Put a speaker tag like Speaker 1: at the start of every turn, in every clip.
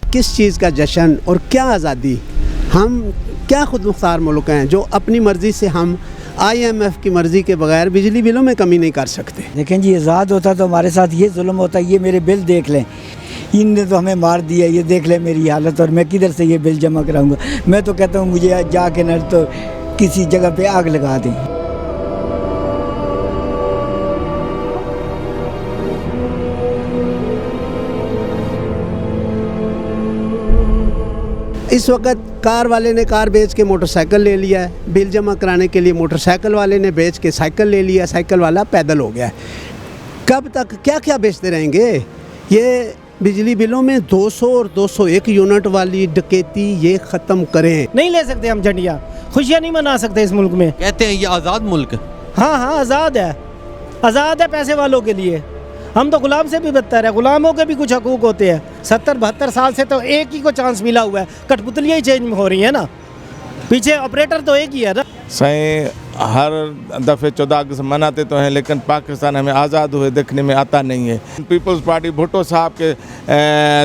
Speaker 1: किस चीज़ का जश्न और क्या आज़ादी, हम क्या खुद मुख्तार मुल्क हैं जो अपनी मर्ज़ी से हम IMF की मर्ज़ी के बगैर बिजली बिलों में कमी नहीं कर सकते।
Speaker 2: देखें जी, आज़ाद होता तो हमारे साथ ये जुल्म होता, ये मेरे बिल देख लें, इनने तो हमें मार दिया, ये देख लें मेरी हालत, और मैं किधर से ये बिल जमा कराऊंगा। मैं तो कहता हूँ मुझे जाके न तो किसी जगह पे आग लगा दें।
Speaker 1: इस वक्त कार वाले ने कार बेच के मोटरसाइकिल ले लिया है, बिल जमा कराने के लिए मोटरसाइकिल वाले ने बेच के साइकिल ले लिया, साइकिल वाला पैदल हो गया है। कब तक क्या क्या बेचते रहेंगे? ये बिजली बिलों में 200 और 201 यूनिट वाली डकैती ये ख़त्म करें।
Speaker 3: नहीं ले सकते हम झंडियाँ, खुशियाँ नहीं मना सकते इस मुल्क में।
Speaker 4: कहते हैं ये आज़ाद मुल्क है।
Speaker 3: हाँ, आज़ाद है, आज़ाद है पैसे वालों के लिए। हम तो गुलाम से भी बदतर है, गुलामों के भी कुछ हकूक़ होते हैं। 70-72 साल से तो एक ही को चांस मिला हुआ है, कठपुतलियाँ ही चेंज हो रही है ना, पीछे ऑपरेटर तो एक ही है ना।
Speaker 5: सही हर दफ़े 14 अगस्त मनाते तो हैं, लेकिन पाकिस्तान हमें आज़ाद हुए देखने में आता नहीं है। पीपल्स पार्टी भुट्टो साहब के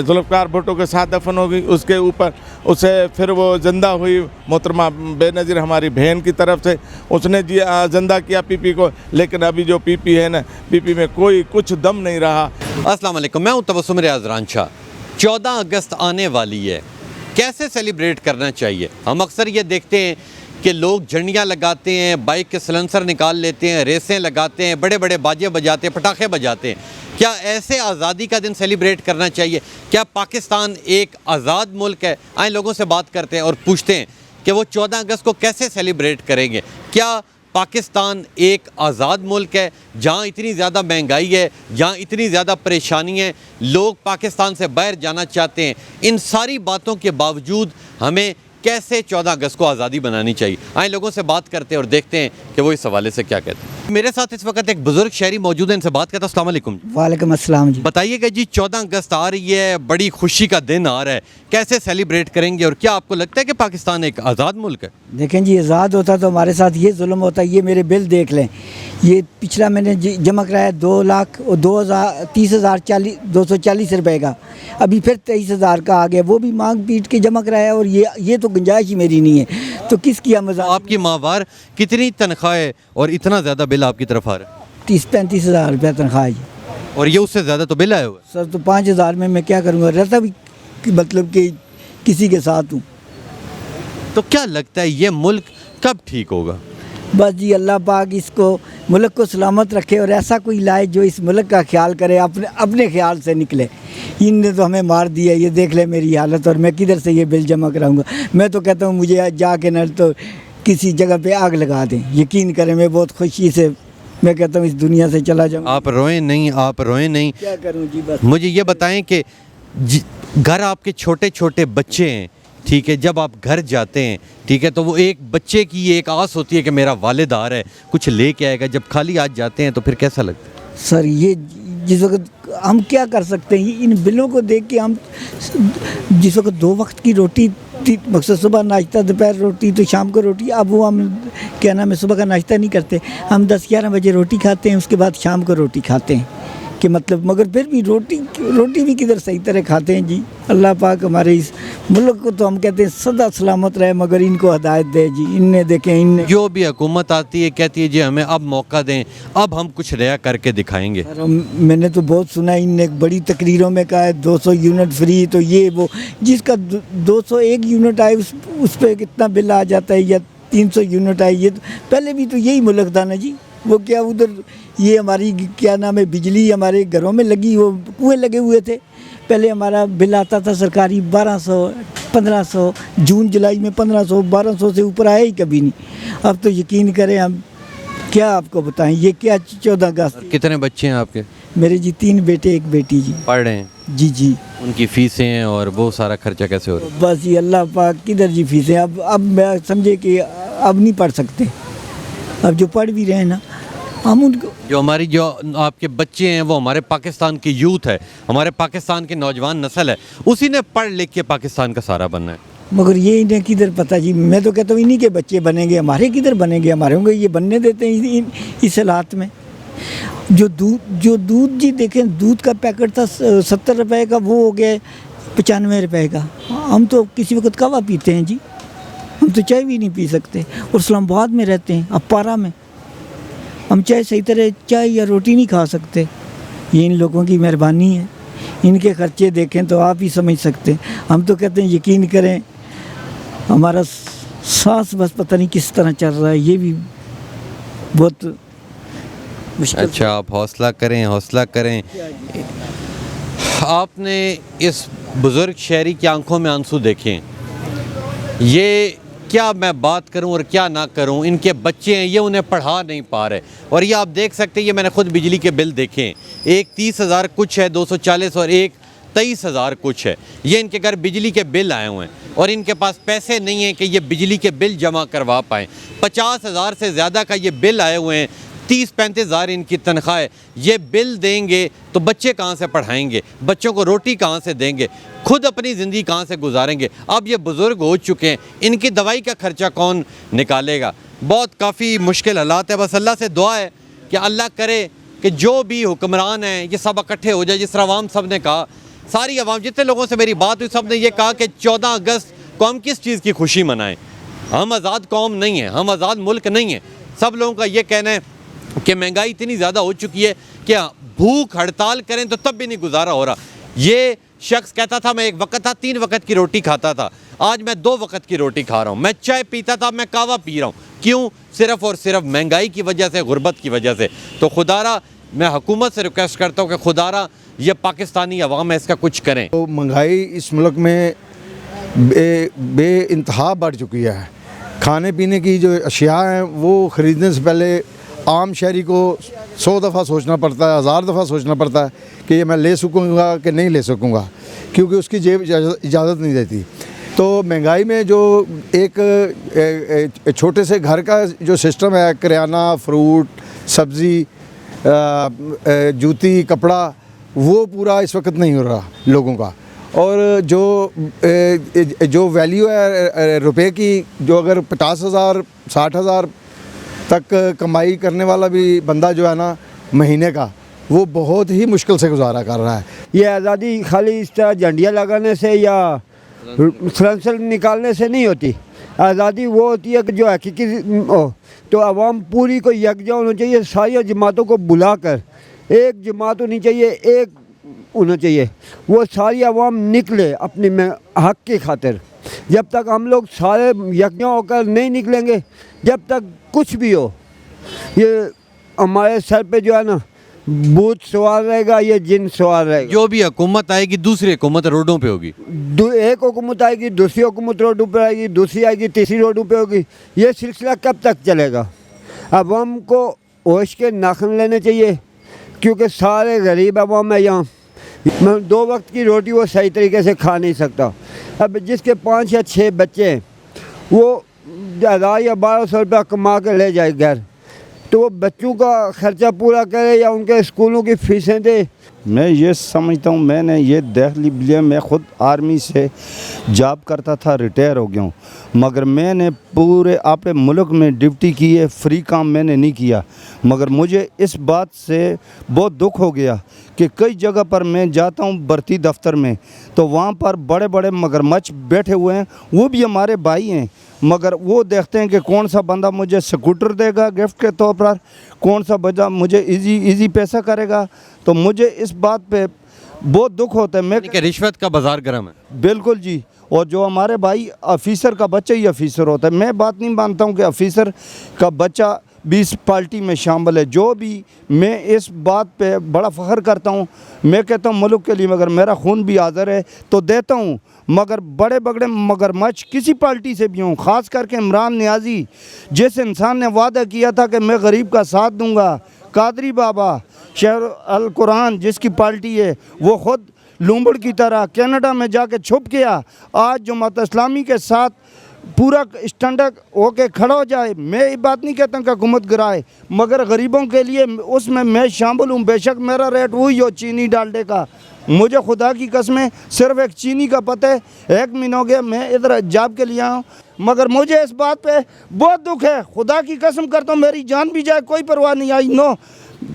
Speaker 5: जुल्फ़िकार भुट्टो के साथ दफन हो गई, उसके ऊपर उसे फिर वो ज़िंदा हुई मोहतरमा बेनज़ीर हमारी बहन की तरफ से, उसने जी ज़िंदा किया पीपी को, लेकिन अभी जो पीपी है ना, पीपी में कोई कुछ दम नहीं रहा।
Speaker 4: अस्सलाम वालेकुम, मैं हूं तबस्सुम रियाज़ रांझा। 14 अगस्त आने वाली है, कैसे सेलिब्रेट करना चाहिए? हम अक्सर ये देखते हैं कि लोग झंडियाँ लगाते हैं, बाइक के सलेंसर निकाल लेते हैं, रेसें लगाते हैं, बड़े बड़े बाजे बजाते हैं, पटाखे बजाते हैं। क्या ऐसे आज़ादी का दिन सेलिब्रेट करना चाहिए? क्या पाकिस्तान एक आज़ाद मुल्क है? आए लोगों से बात करते हैं और पूछते हैं कि वो 14 अगस्त को कैसे सेलिब्रेट करेंगे। क्या पाकिस्तान एक आज़ाद मुल्क है जहाँ इतनी ज़्यादा महंगाई है, जहाँ इतनी ज़्यादा परेशानी है, लोग पाकिस्तान से बाहर जाना चाहते हैं? इन सारी बातों के बावजूद हमें कैसे 14 अगस्त को आज़ादी बनानी चाहिए? आए लोगों से बात करते हैं और देखते हैं कि वो इस हवाले से क्या कहते हैं। मेरे साथ इस वक्त एक बुज़ुर्ग शहरी मौजूद है, इनसे बात करता हूं। अस्सलाम वालेकुम।
Speaker 2: वालेकुम अस्सलाम जी।
Speaker 4: बताइएगा जी, 14 अगस्त आ रही है, बड़ी खुशी का दिन आ रहा है, कैसे सेलिब्रेट करेंगे और क्या आपको लगता है कि पाकिस्तान एक आज़ाद मुल्क है?
Speaker 2: देखें जी, आज़ाद होता तो हमारे साथ ये जुल्म होता, ये मेरे बिल देख लें, ये पिछला मैंने जमा कराया 2 लाख और 240 रुपए का, अभी फिर 23,000 का आ गया, वो भी मांग पीट के जमा कराया, और ये तो गुंजाइश ही मेरी नहीं है, तो किसकी मज़ा।
Speaker 4: आपकी माहवार कितनी तनख्वाह है और इतना ज़्यादा बिल आपकी तरफ आ रहा है?
Speaker 2: 30-35 हज़ार रुपया तनख्वाह है।
Speaker 4: और ये उससे ज़्यादा तो बिल आया हुआ है।
Speaker 2: सर तो 5,000 में मैं क्या करूँगा, रहता भी मतलब कि किसी के साथ हूँ।
Speaker 4: तो क्या लगता है ये मुल्क कब ठीक होगा?
Speaker 2: बस जी, अल्लाह पाक इसको मुल्क को सलामत रखे और ऐसा कोई लाए जो इस मुल्क का ख्याल करे, अपने ख्याल से निकले। इनने तो हमें मार दिया, ये देख ले मेरी हालत, और मैं किधर से ये बिल जमा कराऊंगा। मैं तो कहता हूँ मुझे जाके न तो किसी जगह पे आग लगा दें। यकीन करें, मैं बहुत खुशी से मैं कहता हूँ इस दुनिया से चला जाऊँ।
Speaker 4: आप रोएं नहीं, आप रोएं नहीं।
Speaker 2: क्या करूँ जी, बस
Speaker 4: मुझे ये बताएं कि घर आपके छोटे छोटे बच्चे हैं, ठीक है, जब आप घर जाते हैं, ठीक है, तो वो एक बच्चे की एक आस होती है कि मेरा वालिद आ रहा है, कुछ लेके आएगा। जब खाली हाथ जाते हैं तो फिर कैसा लगता है?
Speaker 2: सर ये जिस वक्त हम क्या कर सकते हैं, इन बिलों को देख के हम जिस वक्त 2 वक्त की रोटी मकसद सुबह नाश्ता, दोपहर रोटी, तो शाम को रोटी, अब वो हम क्या नाम है सुबह का नाश्ता नहीं करते, हम 10-11 बजे रोटी खाते हैं, उसके बाद शाम को रोटी खाते हैं कि मतलब, मगर फिर भी रोटी भी किधर सही तरह खाते हैं जी। अल्लाह पाक हमारे इस मुल्क को तो हम कहते हैं सदा सलामत रहे, मगर इनको हिदायत दे जी। इनने देखें, इनने
Speaker 4: जो भी हुकूमत आती है कहती है जी हमें अब मौका दें, अब हम कुछ नया करके दिखाएंगे।
Speaker 2: मैंने तो बहुत सुना, इनने बड़ी तकरीरों में कहा है 200 यूनिट फ्री, तो ये वो जिसका 201 यूनिट आए उस पर कितना बिल आ जाता है, या 300 यूनिट आए। ये तो पहले भी तो यही मुल्क था ना जी। वो क्या उधर ये हमारी क्या नाम है बिजली हमारे घरों में लगी, वो कुएँ लगे हुए थे। पहले हमारा बिल आता था सरकारी 1200, 1500, जून जुलाई में 1500, 1200 से ऊपर आया ही कभी नहीं। अब तो यकीन करें, हम क्या आपको बताएं, ये क्या 14 अगस्त।
Speaker 4: कितने बच्चे हैं आपके?
Speaker 2: मेरे जी 3 बेटे 1 बेटी जी।
Speaker 4: पढ़ रहे हैं
Speaker 2: जी।
Speaker 4: उनकी फीसें और वो सारा खर्चा कैसे हो रहा है?
Speaker 2: बस ये अल्लाह पाक किधर जी फीसें, अब मैं समझे कि अब नहीं पढ़ सकते। अब जो पढ़ भी रहे हैं ना, हम उनको
Speaker 4: जो आपके बच्चे हैं वो हमारे पाकिस्तान की यूथ है, हमारे पाकिस्तान की नौजवान नस्ल है, उसी ने पढ़ लिख के पाकिस्तान का सहारा बनना है।
Speaker 2: मगर ये इन्हें किधर पता जी। मैं तो कहता हूँ इन्हीं के बच्चे बनेंगे, हमारे किधर बनेंगे, हमारे होंगे, ये बनने देते हैं इस हालात में। जो दूध जी देखें, दूध का पैकेट था 70 रुपए का, वो हो गया 95 रुपए का। हम तो किसी वक्त कहवा पीते हैं जी, हम तो चाय भी नहीं पी सकते। और इस्लामाबाद में रहते हैं, अपारा में, हम चाय सही तरह चाय या रोटी नहीं खा सकते। ये इन लोगों की मेहरबानी है, इनके खर्चे देखें तो आप ही समझ सकते हैं। हम तो कहते हैं यकीन करें, हमारा सांस बस पता नहीं किस तरह चल रहा है, ये भी बहुत मुश्किल।
Speaker 4: अच्छा, आप हौसला करें, हौसला करें। आपने इस बुज़ुर्ग शहरी की आंखों में आंसू देखें। ये क्या मैं बात करूं और क्या ना करूं, इनके बच्चे हैं, ये उन्हें पढ़ा नहीं पा रहे। और ये आप देख सकते हैं, ये मैंने खुद बिजली के बिल देखें, एक 30,000 कुछ है, 240 और एक 23,000 कुछ है। ये इनके घर बिजली के बिल आए हुए हैं और इनके पास पैसे नहीं हैं कि ये बिजली के बिल जमा करवा पाएँ। 50,000 से ज़्यादा का ये बिल आए हुए हैं, 30-35 हज़ार इनकी तनख्वाह है। ये बिल देंगे तो बच्चे कहाँ से पढ़ाएंगे, बच्चों को रोटी कहाँ से देंगे, खुद अपनी ज़िंदगी कहाँ से गुजारेंगे। अब ये बुज़ुर्ग हो चुके हैं, इनकी दवाई का खर्चा कौन निकालेगा। बहुत काफ़ी मुश्किल हालात है। बस अल्लाह से दुआ है कि अल्लाह करे कि जो भी हुक्मरान हैं ये सब इकट्ठे हो जाए। जिस तरह अवाम सब ने कहा, सारी अवाम, जितने लोगों से मेरी बात हुई, सब ने ये कहा कि 14 अगस्त को हम किस चीज़ की खुशी मनाएं। हम आज़ाद कौम नहीं हैं, हम आज़ाद मुल्क नहीं हैं। सब लोगों का ये कहना है कि महंगाई इतनी ज़्यादा हो चुकी है कि भूख हड़ताल करें तो तब भी नहीं गुजारा हो रहा। ये शख्स कहता था मैं एक वक्त था 3 वक्त की रोटी खाता था, आज मैं 2 वक्त की रोटी खा रहा हूँ। मैं चाय पीता था, मैं कहवा पी रहा हूँ। क्यों? सिर्फ़ और सिर्फ महंगाई की वजह से, गुर्बत की वजह से। तो खुदारा मैं हुकूमत से रिक्वेस्ट करता हूँ कि खुदारा ये पाकिस्तानी अवाम है, इसका कुछ करें।
Speaker 6: तो महंगाई इस मुल्क में बेइंतहा बढ़ चुकी है। खाने पीने की जो अशिया हैं वो ख़रीदने से पहले आम शहरी को 100 दफ़ा सोचना पड़ता है, 1000 दफ़ा सोचना पड़ता है कि ये मैं ले सकूँगा कि नहीं ले सकूँगा, क्योंकि उसकी जेब इजाज़त नहीं देती। तो महंगाई में जो एक छोटे से घर का जो सिस्टम है, करियाना, फ्रूट, सब्ज़ी, जूती, कपड़ा, वो पूरा इस वक्त नहीं हो रहा लोगों का। और जो वैल्यू है रुपए की, जो अगर 50,000 60,000 तक कमाई करने वाला भी बंदा जो है ना महीने का, वो बहुत ही मुश्किल से गुजारा कर रहा है।
Speaker 7: ये आज़ादी खाली इस तरह झंडियाँ लगाने से या सलंसर निकालने से नहीं होती। आज़ादी वो होती है कि जो हकीकी हो। तो आवाम पूरी को यकजा होना चाहिए, सारी जमातों को बुलाकर, एक जमात होनी चाहिए, एक होना चाहिए। वो सारी आवाम निकले अपनी हक की खातिर। जब तक हम लोग सारे यकजा होकर नहीं निकलेंगे, जब तक कुछ भी हो, ये हमारे सर पे जो है ना भूत सवार रहेगा, ये जिन सवार रहेगा।
Speaker 4: जो भी हुकूमत आएगी, दूसरी हुकूमत रोडों पे होगी।
Speaker 7: एक हुकूमत आएगी, दूसरी हुकूमत रोडों पे आएगी, दूसरी आएगी, तीसरी रोडों पे होगी। ये सिलसिला कब तक चलेगा? अब हमको होश के नाखन लेने चाहिए, क्योंकि सारे गरीब अवाम है यहाँ। मैं 2 वक्त की रोटी वो सही तरीके से खा नहीं सकता। अब जिसके 5 या 6 बच्चे हैं, वो 1000 या 1200 रुपया कमा के ले जाए घर, तो वो बच्चों का ख़र्चा पूरा करे या उनके स्कूलों की फ़ीसें दे।
Speaker 8: मैं ये समझता हूँ, मैंने ये देख लिया, मैं ख़ुद आर्मी से जॉब करता था, रिटायर हो गया हूँ, मगर मैंने पूरे अपने मुल्क में ड्यूटी की है, फ्री काम मैंने नहीं किया। मगर मुझे इस बात से बहुत दुख हो गया कि कई जगह पर मैं जाता हूँ भर्ती दफ्तर में, तो वहाँ पर बड़े बड़े मगरमच्छ बैठे हुए हैं, वो भी हमारे भाई हैं, मगर वो देखते हैं कि कौन सा बंदा मुझे स्कूटर देगा गिफ्ट के तौर पर, कौन सा बंदा मुझे इजी पैसा करेगा। तो मुझे इस बात पे बहुत दुख होता है। मैं
Speaker 4: कि रिश्वत का बाजार गर्म है।
Speaker 8: बिल्कुल जी। और जो हमारे भाई ऑफिसर का बच्चा ही ऑफिसर होता है, मैं बात नहीं मानता हूँ कि ऑफिसर का बच्चा भी इस पार्टी में शामिल है। जो भी, मैं इस बात पे बड़ा फ़ख्र करता हूँ। मैं कहता हूँ मुल्क के लिए मगर मेरा खून भी हाज़िर है तो देता हूँ, मगर बड़े बड़े मगरमच्छ किसी पार्टी से भी हों, ख़ास करके इमरान नियाज़ी जिस इंसान ने वादा किया था कि मैं गरीब का साथ दूँगा, कादरी बाबा, शहर अल कुरान जिसकी पार्टी है, वो ख़ुद लूम्बड़ की तरह कनाडा में जाके छुप गया। आज जमात इस्लामी के साथ पूरा स्टैंड होके खड़ा हो जाए। मैं ये बात नहीं कहता कि हुकूमत गिराए, मगर गरीबों के लिए उसमें मैं शामिल हूँ। बेशक मेरा रेट वही हो चीनी डालडे का, मुझे खुदा की कसमें सिर्फ एक चीनी का पता है। 1 महीना हो गया मैं इधर जॉब के लिए आया हूँ, मगर मुझे इस बात पे बहुत दुख है। खुदा की कसम करता हूँ, मेरी जान भी जाए कोई परवाह नहीं। आई नो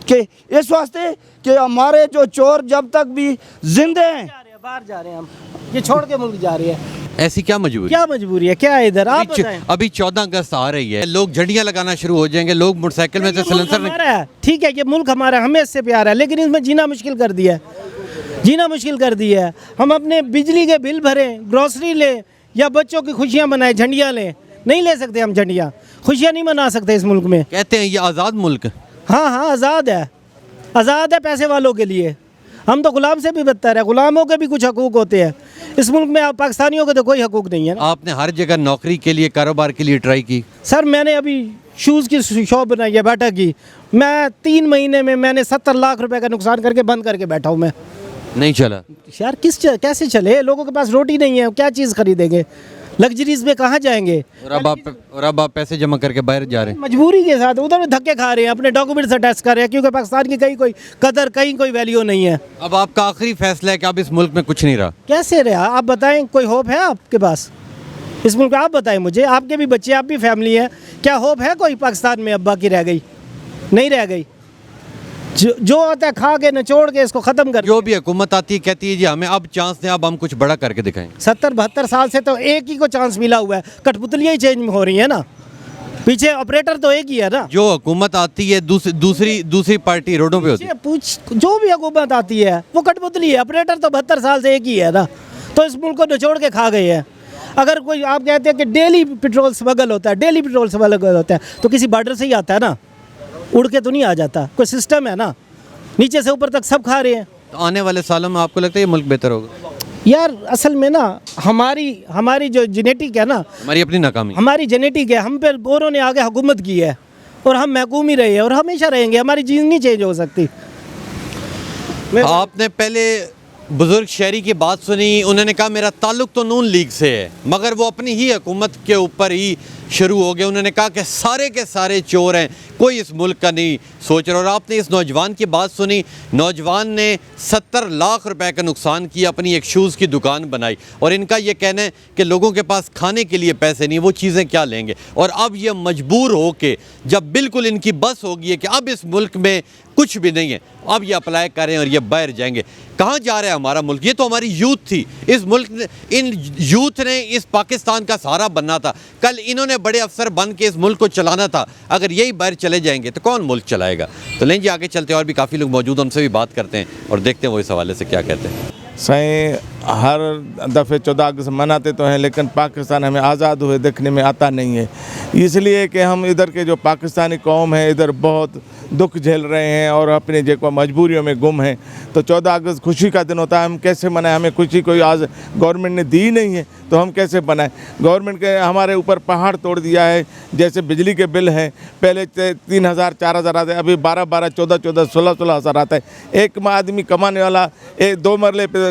Speaker 8: कि इस वास्ते कि हमारे जो चोर जब तक भी जिंदे हैं,
Speaker 3: बाहर जा रहे हैं हम। ये छोड़ के मुल्क जा रही है।
Speaker 4: ऐसी क्या मजबूरी?
Speaker 3: क्या मजबूरी है, क्या है इधर, आप बताएं।
Speaker 4: अभी 14 अगस्त आ रही है, लोग झंडियां लगाना शुरू हो जाएंगे, लोग मोटरसाइकिल में से
Speaker 3: ये मुल्क
Speaker 4: सिलेंसर
Speaker 3: हमारा है, ठीक है, ये मुल्क हमारा है, हमें इससे प्यार है, लेकिन इसमें जीना मुश्किल कर दिया है, जीना मुश्किल कर दिया है। हम अपने बिजली के बिल भरें, ग्रोसरी लें या बच्चों की खुशियाँ मनाएं, झंडियाँ लें, नहीं ले सकते हम झंडियाँ, खुशियाँ नहीं मना सकते इस मुल्क में।
Speaker 4: कहते हैं ये आज़ाद मुल्क।
Speaker 3: हाँ हाँ, आज़ाद है पैसे वालों के लिए। हम तो गुलाम से भी बदतर है, गुलामों के भी कुछ हकूक़ होते हैं इस मुल्क में, पाकिस्तानियों के तो कोई हकूक़ नहीं है ना।
Speaker 4: आपने हर जगह नौकरी के लिए, कारोबार के लिए ट्राई की?
Speaker 3: सर मैंने अभी शूज़ की शॉप बनाई है, बैठा की, मैं 3 महीने में मैंने 70 लाख रुपए का नुकसान करके बंद करके बैठा हूँ मैं।
Speaker 4: नहीं चला
Speaker 3: यार कैसे चले, लोगों के पास रोटी नहीं है, क्या चीज़ खरीदेंगे, लग्जरीज में कहाँ जाएंगे।
Speaker 4: और अब आप पैसे जमा करके बाहर जा रहे हैं?
Speaker 3: मजबूरी के साथ उधर में धक्के खा रहे हैं, अपने डॉक्यूमेंट्स अटैच कर रहे हैं, क्योंकि पाकिस्तान की कहीं कोई कदर, कहीं कोई वैल्यू नहीं है।
Speaker 4: अब आपका आखिरी फैसला है कि अब इस मुल्क में कुछ नहीं रहा?
Speaker 3: कैसे रहा, आप बताएं, कोई होप है आपके पास इस मुल्क में? आप बताएं मुझे, आपके भी बच्चे, आप भी फैमिली है, क्या होप है कोई पाकिस्तान में? अब बाकी रह गई, नहीं रह गई। जो आता है खा के निचोड़ के इसको ख़त्म कर।
Speaker 4: जो भी हुकूमत आती है कहती है जी हमें अब चांस दें, अब हम कुछ बड़ा करके दिखाएं।
Speaker 3: 70-72 साल से तो एक ही को चांस मिला हुआ है, कठपुतलियाँ ही चेंज हो रही है ना, पीछे ऑपरेटर तो एक ही है ना।
Speaker 4: जो हुकूमत आती है दूसरी पार्टी रोडों पे होती है।
Speaker 3: जो भी हुकूमत आती है वो कठपुतली है, ऑपरेटर तो 72 साल से एक ही है ना, तो इस मुल्क को निचोड़ के खा गए हैं। अगर कोई आप कहते हैं कि डेली पेट्रोल स्मगल होता है, डेली पेट्रोल स्मगल होता है, तो किसी बॉर्डर से ही आता है ना, उड़ के तो नहीं आ जाता, कोई सिस्टम है ना, नीचे से ऊपर तक सब खा रहे हैं।
Speaker 4: तो आने वाले सालों में आपको लगता है ये मुल्क बेहतर होगा?
Speaker 3: यार असल में ना हमारी जो जेनेटिक है ना,
Speaker 4: हमारी अपनी नाकामी,
Speaker 3: हमारी जेनेटिक है, हम पे गोरों ने आगे हुकूमत की है और हम महकूम ही रहे हैं और हमेशा रहेंगे, हमारी चीज़ नहीं चेंज हो सकती।
Speaker 4: आपने पहले बुजुर्ग शहरी की बात सुनी, उन्होंने कहा मेरा ताल्लुक तो नून लीग से है, मगर वो अपनी ही हुकूमत के ऊपर ही शुरू हो गए। उन्होंने कहा कि सारे के सारे चोर हैं, कोई इस मुल्क का नहीं सोच रहा। और आपने इस नौजवान की बात सुनी, नौजवान ने 70 लाख रुपए का नुकसान किया, अपनी एक शूज़ की दुकान बनाई, और इनका ये कहना है कि लोगों के पास खाने के लिए पैसे नहीं, वो चीज़ें क्या लेंगे। और अब ये मजबूर हो के, जब बिल्कुल इनकी बस हो गई है कि अब इस मुल्क में कुछ भी नहीं है, अब ये अप्लाई करें और ये बाहर जाएंगे। कहाँ जा रहा है हमारा मुल्क? ये तो हमारी यूथ थी, इस मुल्क ने, इन यूथ ने इस पाकिस्तान का सहारा बनना था, कल इन्होंने बड़े अफसर बन के इस मुल्क को चलाना था। अगर यही बाहर चले जाएंगे तो कौन मुल्क चलाएगा? तो लें जी आगे चलते हैं, और भी काफ़ी लोग मौजूद हैं, उनसे भी बात करते हैं और देखते हैं वो इस हवाले से क्या कहते हैं।
Speaker 5: सही हर दफ़े 14 अगस्त मनाते तो हैं, लेकिन पाकिस्तान हमें आज़ाद हुए देखने में आता नहीं है, इसलिए कि हम इधर के जो पाकिस्तानी कौम है इधर बहुत दुख झेल रहे हैं और अपनी जो मजबूरियों में गुम हैं। तो 14 अगस्त खुशी का दिन होता है, हम कैसे मनाएं? हमें खुशी कोई आज गवर्नमेंट ने दी नहीं है, तो हम कैसे बनाएं? गवर्नमेंट के हमारे ऊपर पहाड़ तोड़ दिया है, जैसे बिजली के बिल हैं, पहले 3000 4000 आते, अभी 12 14 16 हज़ार आता है। एक आदमी कमाने वाला 2 मरले पे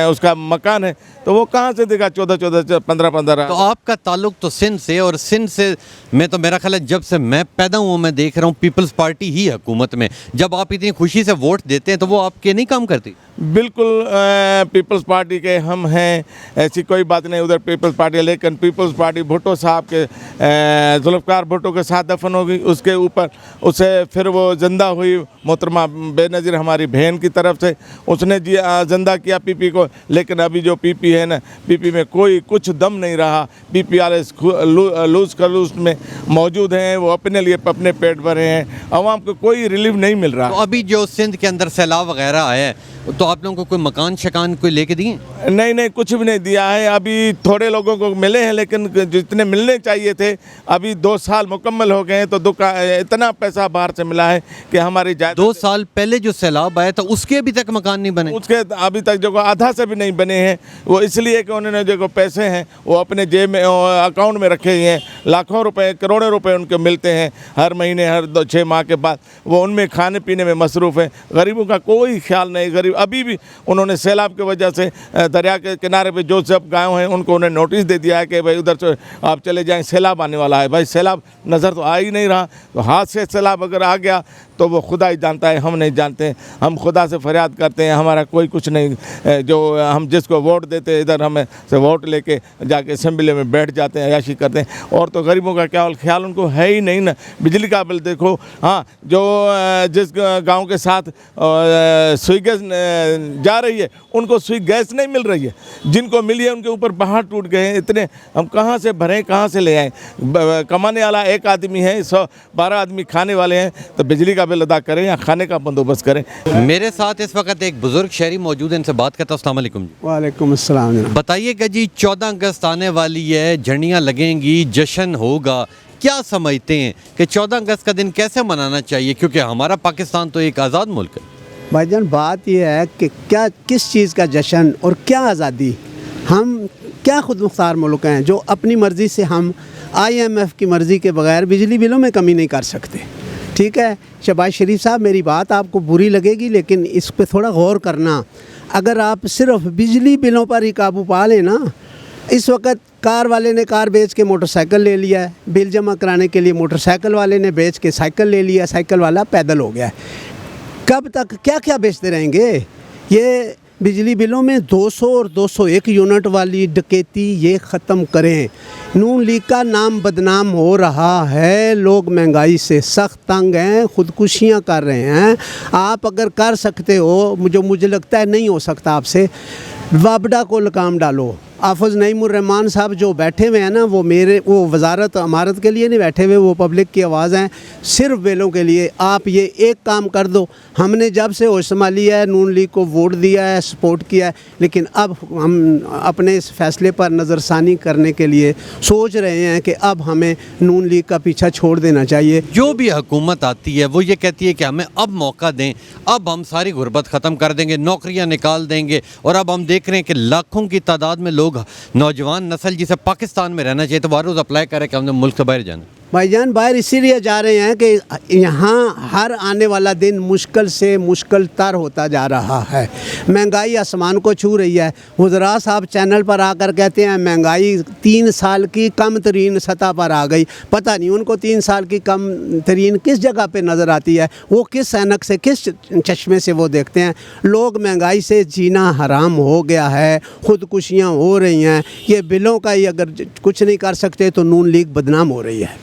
Speaker 5: उसका मकान है, तो वो कहाँ से देगा 14 15।
Speaker 4: तो आपका ताल्लुक तो सिंध से, और सिंध से मैं तो मेरा ख्याल है जब से मैं पैदा हुआ मैं देख रहा हूँ पीपल्स पार्टी ही हुकूमत में। जब आप इतनी खुशी से वोट देते हैं तो वो आपके नहीं काम करती?
Speaker 5: बिल्कुल पीपल्स पार्टी के हम हैं, ऐसी कोई बात नहीं, उधर पीपल्स पार्टी है, लेकिन पीपल्स पार्टी भुट्टो साहब के जुल्फ़िकार भुट्टो के साथ दफन हो गई, उसके ऊपर उसे फिर वो जिंदा हुई मोहतरमा बेनज़ीर हमारी बहन की तरफ से, उसने जिंदा किया पीपी को। लेकिन अभी जो पीपी है ना, पीपी में कोई कुछ दम नहीं रहा, पीपी वाले लूज खलूस में मौजूद हैं, वो अपने लिए अपने पेट भरे हैं, आवाम को कोई रिलीफ नहीं मिल रहा।
Speaker 4: तो अभी जो सिंध के अंदर सैलाब वगैरह आया है, तो आप लोगों को कोई मकान शकान कोई लेके दिए?
Speaker 5: नहीं, कुछ भी नहीं दिया है। अभी थोड़े लोगों को मिले हैं, लेकिन जितने मिलने चाहिए थे अभी 2 साल मुकम्मल हो गए हैं, तो इतना पैसा बाहर से मिला है कि हमारी
Speaker 4: 2 साल पहले जो सैलाब आया था उसके अभी तक मकान नहीं बने?
Speaker 5: उसके अभी तक जो आधा से भी नहीं बने हैं, वो इसलिए कि उन्होंने जो पैसे हैं वो अपने जेब में अकाउंट में रखे हुए हैं, लाखों रुपए करोड़ों रुपए उनको मिलते हैं हर महीने, हर 6 माह के बाद, वो उनमें खाने पीने में मसरूफ़ है। गरीबों का कोई ख्याल नहीं। गरीब अभी भी उन्होंने सैलाब की वजह से दरिया के किनारे पे जो सब गाँव हैं उनको उन्हें नोटिस दे दिया है कि भाई उधर से आप चले जाएं, सैलाब आने वाला है। भाई सैलाब नज़र तो आ ही नहीं रहा, तो हाथ से सैलाब अगर आ गया تو وہ خدا ہی جانتا ہے, ہم نہیں جانتے. ہم خدا سے فریاد کرتے ہیں, ہمارا کوئی کچھ نہیں. جو ہم جس کو ووٹ دیتے ادھر ہمیں سے ووٹ لے کے جا کے اسمبلی میں بیٹھ جاتے ہیں, عیاشی کرتے ہیں. اور تو غریبوں کا کیا خیال ان کو ہے ہی نہیں نا. بجلی کا بل دیکھو, ہاں جو جس گاؤں کے ساتھ سوئی گیس جا رہی ہے ان کو سوئی گیس نہیں مل رہی ہے. جن کو ملی ہے ان کے اوپر پہاڑ ٹوٹ گئے ہیں. اتنے ہم کہاں سے بھریں, کہاں سے لے آئیں؟ کمانے والا ایک آدمی ہے, 112 آدمی کھانے والے ہیں, تو بجلی کا بل ادا کریں یا کھانے کا بندوبست کریں.
Speaker 4: میرے ساتھ اس وقت ایک بزرگ شہری موجود ہیں, ان سے بات کرتا ہوں. السلام علیکم جی.
Speaker 1: وعلیکم السلام جناب.
Speaker 4: بتائیے کہ جی 14 اگست آنے والی ہے, جھنڈیاں لگیں گی, جشن ہوگا, کیا سمجھتے ہیں کہ 14 اگست کا دن کیسے منانا چاہیے, کیونکہ ہمارا پاکستان تو ایک آزاد ملک ہے.
Speaker 1: بھائی جان بات یہ ہے کہ کیا کس چیز کا جشن اور کیا آزادی. ہم کیا خود مختار ملک ہیں جو اپنی مرضی سے ہم IMF کی مرضی کے بغیر بجلی بلوں میں کمی نہیں کر سکتے. ٹھیک ہے شہباز شریف صاحب, میری بات آپ کو بری لگے گی لیکن اس پہ تھوڑا غور کرنا. اگر آپ صرف بجلی بلوں پر ہی قابو پا لیں نا, اس وقت کار والے نے کار بیچ کے موٹر سائیکل لے لیا ہے, بل جمع کرانے کے لیے موٹر سائیکل والے نے بیچ کے سائیکل لے لیا, سائیکل والا پیدل ہو گیا ہے. کب تک کیا کیا بیچتے رہیں گے؟ یہ بجلی بلوں میں 200 اور 201 یونٹ والی ڈکیتی یہ ختم کریں. نون لیگ کا نام بدنام ہو رہا ہے, لوگ مہنگائی سے سخت تنگ ہیں, خودکشیاں کر رہے ہیں. آپ اگر کر سکتے ہو, جو مجھے لگتا ہے نہیں ہو سکتا آپ سے, وابڈا کو لگام ڈالو. حافظ نعیم الرحمان صاحب جو بیٹھے ہوئے ہیں نا, وہ وزارت امارت کے لیے نہیں بیٹھے ہوئے, وہ پبلک کی آواز ہیں, صرف بیلوں کے لیے. آپ یہ ایک کام کر دو. ہم نے جب سے ہوش سنبھالی ہے نون لیگ کو ووٹ دیا ہے, سپورٹ کیا ہے, لیکن اب ہم اپنے اس فیصلے پر نظر ثانی کرنے کے لیے سوچ رہے ہیں کہ اب ہمیں نون لیگ کا پیچھا چھوڑ دینا چاہیے.
Speaker 4: جو بھی حکومت آتی ہے وہ یہ کہتی ہے کہ ہمیں اب موقع دیں, اب ہم ساری غربت ختم کر دیں گے, نوکریاں نکال دیں گے. اور اب ہم دیکھ رہے ہیں کہ لاکھوں کی تعداد میں لوگ, نوجوان نسل جسے پاکستان میں رہنا چاہیے, تو وہ روز اپلائی کرے کہ ہم نے ملک سے باہر جانا.
Speaker 1: بھائی جان باہر اسی لیے جا رہے ہیں کہ یہاں ہر آنے والا دن مشکل سے مشکل تر ہوتا جا رہا ہے. مہنگائی آسمان کو چھو رہی ہے. وزراء صاحب چینل پر آ کر کہتے ہیں مہنگائی 3 سال کی کم ترین سطح پر آ گئی. پتہ نہیں ان کو 3 سال کی کم ترین کس جگہ پہ نظر آتی ہے, وہ کس اینک سے, کس چشمے سے وہ دیکھتے ہیں. لوگ مہنگائی سے جینا حرام ہو گیا ہے, خودکشیاں ہو رہی ہیں. یہ بلوں کا ہی اگر کچھ نہیں کر سکتے تو نون لیگ بدنام ہو رہی ہے.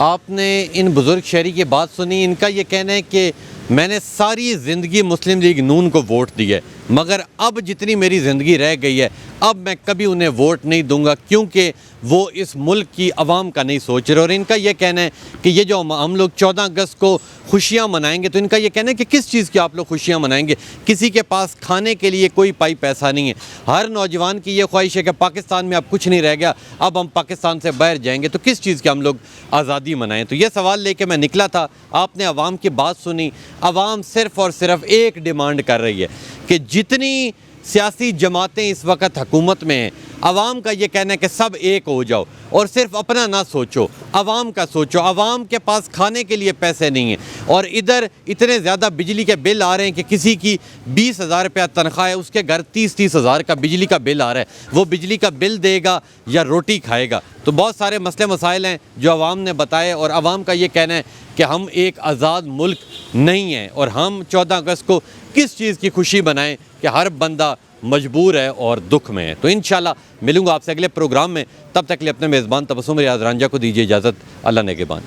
Speaker 4: آپ نے ان بزرگ شہری کی بات سنی. ان کا یہ کہنا ہے کہ میں نے ساری زندگی مسلم لیگ نون کو ووٹ دی ہے, مگر اب جتنی میری زندگی رہ گئی ہے اب میں کبھی انہیں ووٹ نہیں دوں گا, کیونکہ وہ اس ملک کی عوام کا نہیں سوچ رہے. اور ان کا یہ کہنا ہے کہ یہ جو ہم لوگ 14 اگست کو خوشیاں منائیں گے, تو ان کا یہ کہنا ہے کہ کس چیز کی آپ لوگ خوشیاں منائیں گے؟ کسی کے پاس کھانے کے لیے کوئی پائی پیسہ نہیں ہے. ہر نوجوان کی یہ خواہش ہے کہ پاکستان میں اب کچھ نہیں رہ گیا, اب ہم پاکستان سے باہر جائیں گے, تو کس چیز کی ہم لوگ آزادی منائیں؟ تو یہ سوال لے کے میں نکلا تھا. آپ نے عوام کی بات سنی. عوام صرف اور صرف ایک ڈیمانڈ کر رہی ہے کہ جتنی سیاسی جماعتیں اس وقت حکومت میں ہیں, عوام کا یہ کہنا ہے کہ سب ایک ہو جاؤ اور صرف اپنا نہ سوچو, عوام کا سوچو. عوام کے پاس کھانے کے لیے پیسے نہیں ہیں, اور ادھر اتنے زیادہ بجلی کے بل آ رہے ہیں کہ کسی کی 20,000 روپیہ تنخواہ ہے, اس کے گھر 30 ہزار کا بجلی کا بل آ رہا ہے. وہ بجلی کا بل دے گا یا روٹی کھائے گا؟ تو بہت سارے مسئلے مسائل ہیں جو عوام نے بتائے, اور عوام کا یہ کہنا ہے کہ ہم ایک آزاد ملک نہیں ہیں, اور ہم 14 اگست کو کس چیز کی خوشی بنائیں کہ ہر بندہ مجبور ہے اور دکھ میں ہے. تو انشاءاللہ ملوں گا آپ سے اگلے پروگرام میں. تب تک کے لیے اپنے میزبان تبسم ریاض رانجھا کو دیجیے اجازت. اللہ نگہبان.